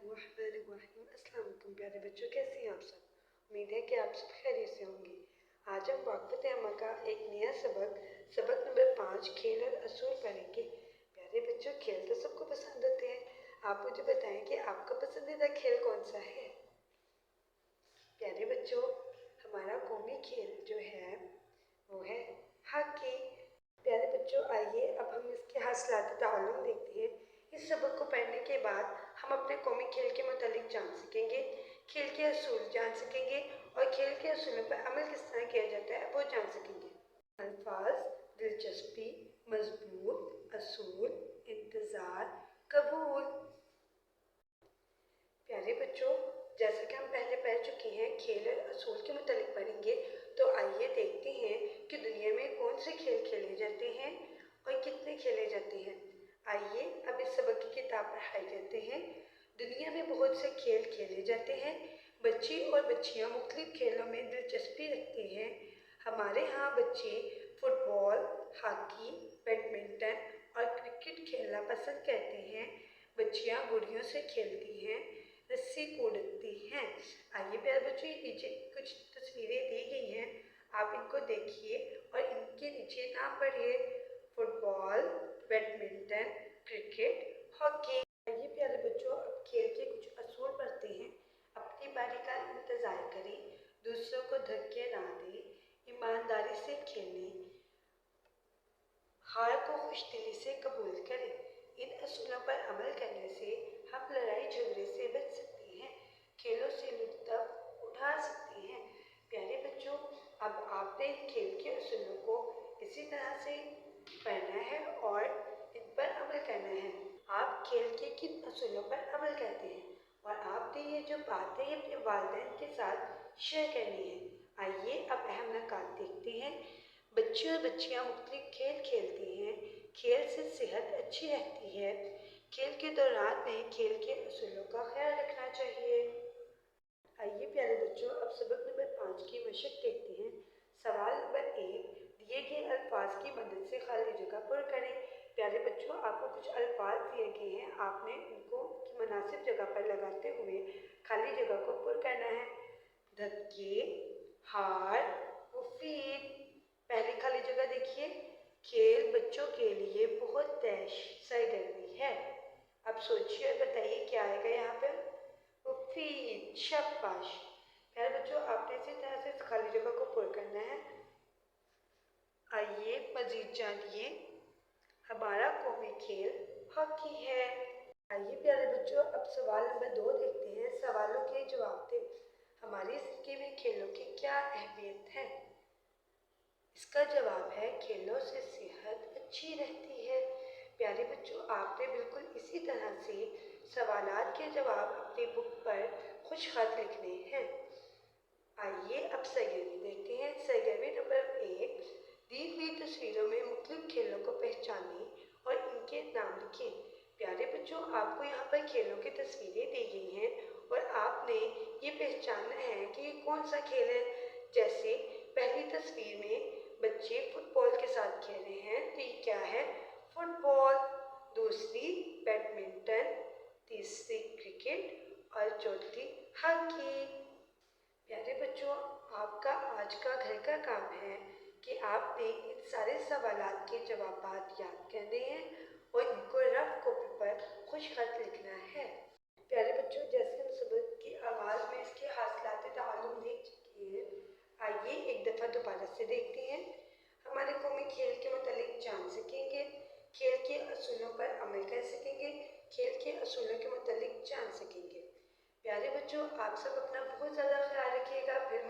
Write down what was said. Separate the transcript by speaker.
Speaker 1: बिस्मिल्लाहिर्रहमानिर्रहीम। अस्सलाम वालेकुम प्यारे बच्चों, कैसे हैं आप सब? उम्मीद है कि आप सब खैरियत से होंगे। आज हम वाक़फ़त अम्मा का एक नया सबक नंबर 5 खेल और असूल पढ़ेंगे। प्यारे बच्चों, खेल तो सबको पसंद होते हैं। आप मुझे बताएं कि आपका पसंदीदा खेल कौन सा है? प्यारे बच्चों, हमारा कौमी खेल जो है वो है हॉकी। प्यारे बच्चों, आइए अब हम इसके हासिलात ताल्लुम देखते हैं। इस सबक को पढ़ने के बाद हम अपने कौमी खेल के मुतालिक जान सकेंगे, खेल के असूल जान सकेंगे और खेल के असूलों पर अमल किस तरह किया जाता है वो जान सकेंगे। अल्फाज, दिलचस्पी, मजबूत, असूल, इंतज़ार, कबूल। प्यारे बच्चों, जैसा कि हम पहले पढ़ चुके हैं, खेल और असूल के मुतालिक पढ़ेंगे, तो आइए देखते हैं कि दुनिया में कौन से खेल खेले जाते हैं और कितने खेले जाते हैं। आइए अब इस सबक की किताब पढ़ाई करते हैं। दुनिया में बहुत से खेल खेले जाते हैं। बच्चे और बच्चियां मुख्तलिफ खेलों में दिलचस्पी रखते हैं। हमारे यहाँ बच्चे फुटबॉल, हॉकी, बैडमिंटन और क्रिकेट खेलना पसंद करते हैं। बच्चियां गुड़ियों से खेलती हैं, रस्सी कूदती हैं। आइए प्यारे बच्चों, ये नीचे कुछ तस्वीरें दी गई हैं, आप इनको देखिए और इनके नीचे नाम पढ़िए। Football, badminton, cricket, hockey. आइए प्यारे बच्चों, अब खेल के कुछ असूल पढ़ते हैं। अपनी बारी का इंतज़ार करें, दूसरों को धक्के ना दें, ईमानदारी से खेलें, हार को खुशदिली से कबूल करें। इन असूलों पर अमल करने से हम लड़ाई झगड़े से बच सकते हैं, खेलों से लुत्फ़ उठा सकते हैं। प्यारे बच्चों, अब आपने इन खेल के असूलों को इसी तरह से पढ़ना है और इन पर अमल करना है। आप खेल के किन असूलों पर अमल करते हैं और आपने ये जो बातें अपने वालिदैन के साथ शेयर करनी है। आइए अब अहम नुकात देखते हैं। बच्चे और बच्चियाँ मुख्तलिफ खेल खेलती हैं, खेल से सेहत अच्छी रहती है। खेल के दौरान में खेल के असूलों का ख्याल रखना चाहिए। आइए प्यारे बच्चों, अब सबक नंबर 5 की मशक देखते हैं। सवाल नंबर 1, दिए गए अल्फाज की मदद से खाली जगह पर करें। प्यारे बच्चों, आपको कुछ अल्फाज दिए गए हैं, आपने उनको मुनासिब जगह पर लगाते हुए खाली जगह को पुर करना है। धक्के, हार, मुफीद। पहली खाली जगह देखिए, खेल बच्चों के लिए बहुत सरगर्मी है। अब सोचिए और बताइए क्या आएगा यहाँ पर? मुफीद, शाबाश। प्यारे बच्चों, आपने इसी तरह से खाली जगह को पुर करना है। आइए मजीद जानिए, हमारा कौमी खेल हॉकी है। आइए प्यारे बच्चों, अब सवाल नंबर 2 देखते हैं। सवालों के जवाब दें। हमारी ज़िंदगी में खेलों की क्या अहमियत है? इसका जवाब है खेलों से सेहत अच्छी रहती है। प्यारे बच्चों, आपने बिल्कुल इसी तरह से सवालात के जवाब अपनी बुक पर खुश खत लिखने हैं। आइए अब सरगर्मी देखते हैं। सरगर्मी नंबर 1, दी हुई तस्वीरों में मुख्तलिफ खेलों को पहचानें और इनके नाम लिखें। प्यारे बच्चों, आपको यहाँ पर खेलों की तस्वीरें दी गई हैं और आपने ये पहचानना है कि ये कौन सा खेल है। जैसे पहली तस्वीर में बच्चे फुटबॉल के साथ खेल रहे हैं, तो ये क्या है? फुटबॉल। दूसरी बैडमिंटन, तीसरी क्रिकेट और चौथी हॉकी। प्यारे बच्चों, आपका आज का घर का काम है कि आपने इन सारे सवालात के जवाबात याद करने हैं और इनको रफ कॉपी पर खुश खत लिखना है। प्यारे बच्चों, जैसे हम सबक की आगाज़ में इसके हासिलात ताल्लुम देख चुके हैं, आइए एक दफ़ा दोबारा से देखते हैं। हमारे कौमी खेल के मुतालिक जान सकेंगे, खेल के असूलों पर अमल कर सकेंगे, खेल के असूलों के मुतालिक जान सकेंगे। प्यारे बच्चों, आप सब अपना बहुत ज़्यादा ख्याल रखिएगा। फिर